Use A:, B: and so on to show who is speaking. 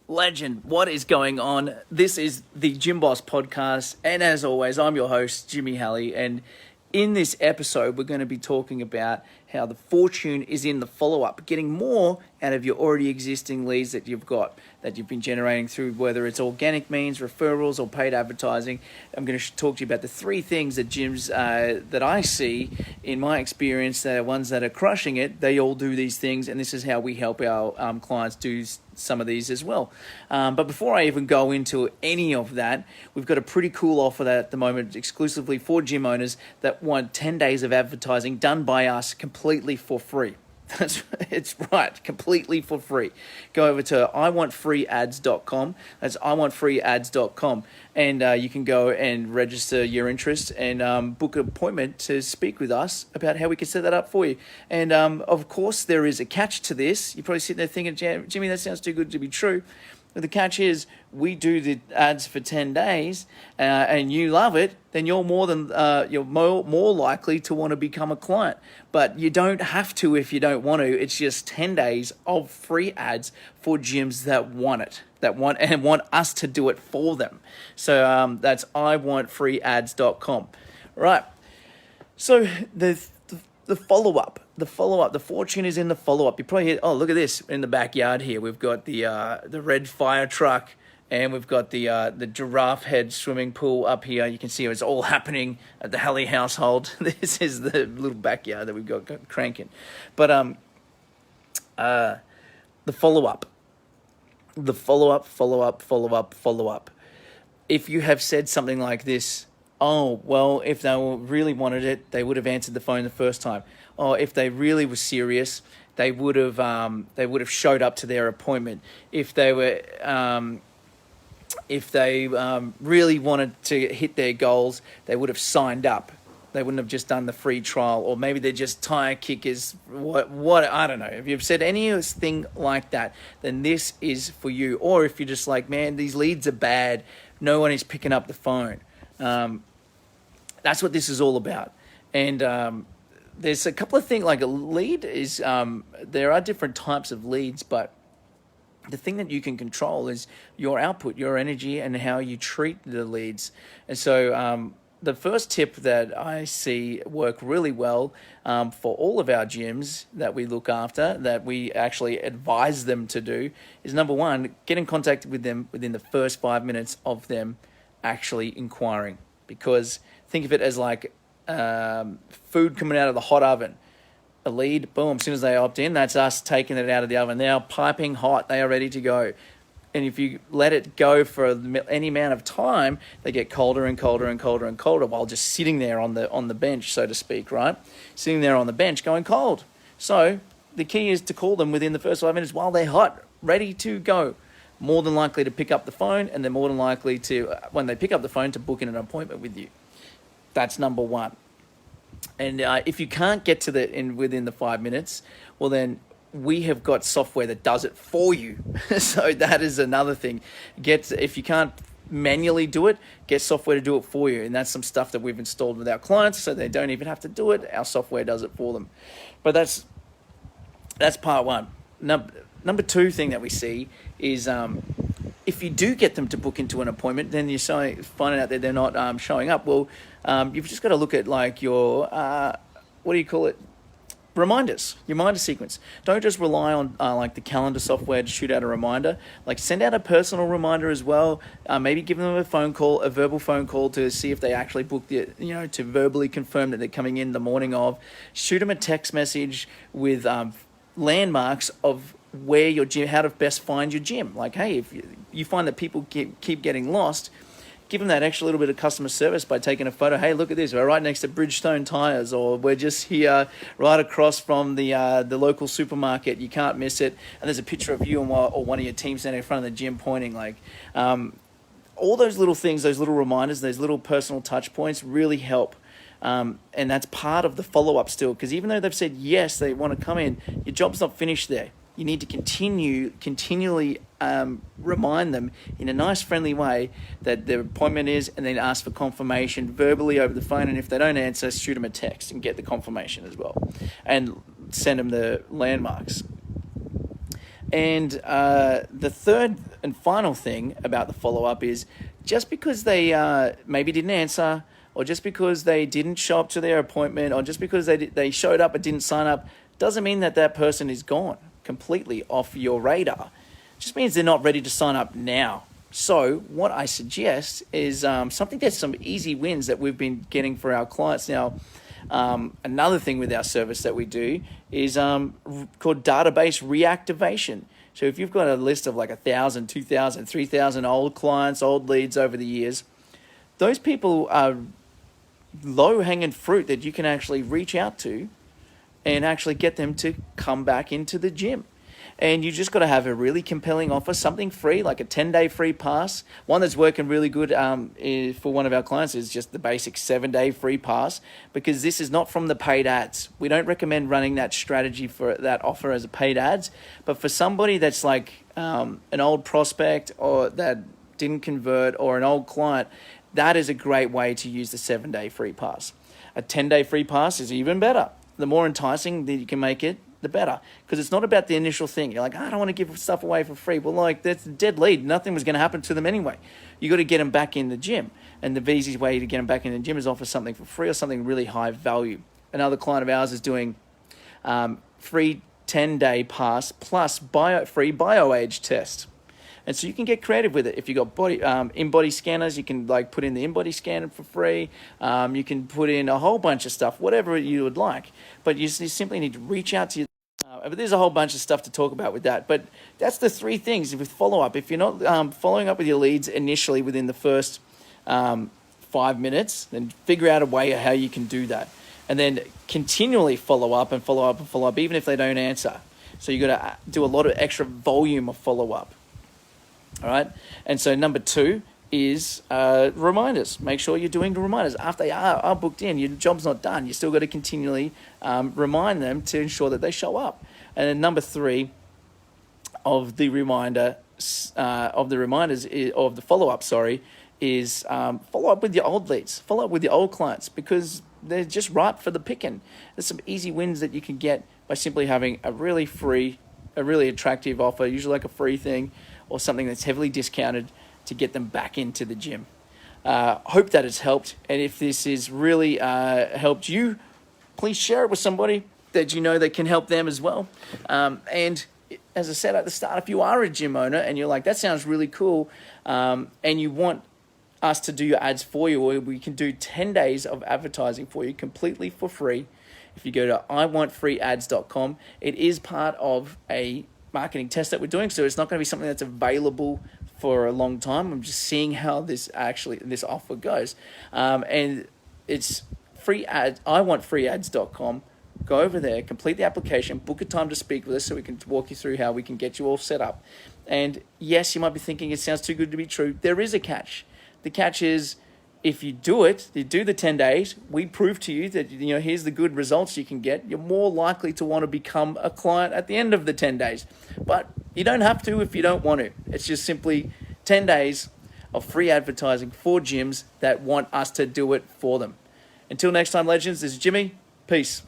A: Legend, what is going on? This is the Gym Boss podcast, and as always, I'm your host, Jimmy Halley, and in this episode, we're going to be talking about how the fortune is in the follow-up, getting more out of your already existing leads that you've got, that you've been generating through whether it's organic means, referrals, or paid advertising. I'm going to talk to you about the three things that gyms that I see in my experience, that are ones that are crushing it. They all do these things, and this is how we help our clients do some of these as well. But before I even go into any of that, we've got a pretty cool offer that at the moment exclusively for gym owners that want 10 days of advertising done by us completely for free. It's right, completely for free. Go over to iwantfreeads.com. That's iwantfreeads.com, and you can go and register your interest and book an appointment to speak with us about how we can set that up for you. And of course, there is a catch to this. You're probably sitting there thinking, Jimmy, that sounds too good to be true. But the catch is, we do the ads for 10 days, and you love it, then you're more likely to want to become a client. But you don't have to if you don't want to. It's just 10 days of free ads for gyms that want it, that want us to do it for them. So that's iwantfreeads.com. Right. So the follow-up, the fortune is in the follow-up. You probably hear, oh, look at this in the backyard here. We've got the red fire truck, and we've got the giraffe head swimming pool up here. You can see it's all happening at the Halley household. This is the little backyard that we've got cranking. But the follow-up. If you have said something like this, oh, well, if they really wanted it, they would have answered the phone the first time. Oh, if they really were serious, they would have showed up to their appointment. If they really wanted to hit their goals, they would have signed up. They wouldn't have just done the free trial, or maybe they're just tire kickers. What I don't know. If you've said anything like that, then this is for you. Or if you're just like, man, these leads are bad, no one is picking up the phone. That's what this is all about. And there's a couple of things, like a lead is, there are different types of leads, but the thing that you can control is your output, your energy, and how you treat the leads. And so the first tip that I see work really well for all of our gyms that we look after, that we actually advise them to do, is number one, get in contact with them within the first 5 minutes of them actually inquiring. Because think of it as like food coming out of the hot oven. A lead, boom, as soon as they opt in, that's us taking it out of the oven. They are piping hot, they are ready to go. And if you let it go for any amount of time, they get colder and colder and colder and colder while just sitting there on the bench, so to speak, right? Sitting there on the bench going cold. So the key is to call them within the first 5 minutes while they're hot, ready to go. More than likely to pick up the phone, and they're more than likely to, when they pick up the phone, to book in an appointment with you. That's number one. And if you can't get to within the 5 minutes, well then we have got software that does it for you. So that is another thing. If you can't manually do it, get software to do it for you. And that's some stuff that we've installed with our clients, so they don't even have to do it. Our software does it for them. But that's part one. Number two thing that we see is if you do get them to book into an appointment, then you're finding out that they're not showing up. Well, you've just got to look at like your, reminders, your reminder sequence. Don't just rely on like the calendar software to shoot out a reminder. Like send out a personal reminder as well. Maybe give them a verbal phone call to see if they actually booked it, to verbally confirm that they're coming in the morning of. Shoot them a text message with landmarks of where your gym, how to best find your gym. Like, hey, if you find that people keep getting lost, give them that extra little bit of customer service by taking a photo. Hey, look at this. We're right next to Bridgestone Tires, or we're just here right across from the local supermarket. You can't miss it. And there's a picture of you or one of your team standing in front of the gym pointing. Like, all those little things, those little reminders, those little personal touch points really help. And that's part of the follow-up still, because even though they've said yes, they want to come in, your job's not finished there. You need to continually remind them in a nice, friendly way that their appointment is, and then ask for confirmation verbally over the phone. And if they don't answer, shoot them a text and get the confirmation as well, and send them the landmarks. And the third and final thing about the follow-up is just because they maybe didn't answer, or just because they didn't show up to their appointment, or just because they showed up but didn't sign up, doesn't mean that that person is gone completely off your radar. It just means they're not ready to sign up now. So what I suggest is something that's some easy wins that we've been getting for our clients now. Another thing with our service that we do is called database reactivation. So if you've got a list of like 1,000, 2,000, 3,000 old clients, old leads over the years, those people are low-hanging fruit that you can actually reach out to and actually get them to come back into the gym. And you just got to have a really compelling offer, something free, like a 10-day free pass. One that's working really good for one of our clients is just the basic 7-day free pass, because this is not from the paid ads. We don't recommend running that strategy for that offer as a paid ads, but for somebody that's like an old prospect or that didn't convert, or an old client, that is a great way to use the 7-day free pass. A 10-day free pass is even better. The more enticing that you can make it, the better, because it's not about the initial thing. You're like, I don't want to give stuff away for free. Well, like, that's a dead lead. Nothing was going to happen to them anyway. You got to get them back in the gym, and the easiest way to get them back in the gym is offer something for free or something really high value. Another client of ours is doing free 10-day pass plus free bio-age test. And so you can get creative with it. If you've got in-body scanners, you can like put in the in-body scanner for free. You can put in a whole bunch of stuff, whatever you would like. But you simply need to reach out to your... but there's a whole bunch of stuff to talk about with that. But that's the three things with follow-up. If you're not following up with your leads initially within the first 5 minutes, then figure out a way how you can do that. And then continually follow up and follow up and follow up, even if they don't answer. So you've got to do a lot of extra volume of follow-up. All right. And so number 2 is reminders. Make sure you're doing the reminders. After they are booked in, your job's not done. You still got to continually remind them to ensure that they show up. And then number 3 of the reminders of the follow-up, is follow up with your old leads. Follow up with your old clients, because they're just ripe for the picking. There's some easy wins that you can get by simply having a really attractive offer, usually like a free thing, or something that's heavily discounted to get them back into the gym. Hope that has helped. And if this has really helped you, please share it with somebody that you know that can help them as well. And as I said at the start, if you are a gym owner and you're like, that sounds really cool, and you want us to do your ads for you, or we can do 10 days of advertising for you completely for free. If you go to iwantfreeads.com, it is part of a marketing test that we're doing, so it's not going to be something that's available for a long time. I'm just seeing how this offer goes, and it's free ads. iwantfreeads.com. Go over there, complete the application, book a time to speak with us so we can walk you through how we can get you all set up. And yes, you might be thinking it sounds too good to be true. There is a catch. The catch is, if you do the 10 days, we prove to you that, here's the good results you can get, you're more likely to want to become a client at the end of the 10 days. But you don't have to if you don't want to. It's just simply 10 days of free advertising for gyms that want us to do it for them. Until next time, legends, this is Jimmy. Peace.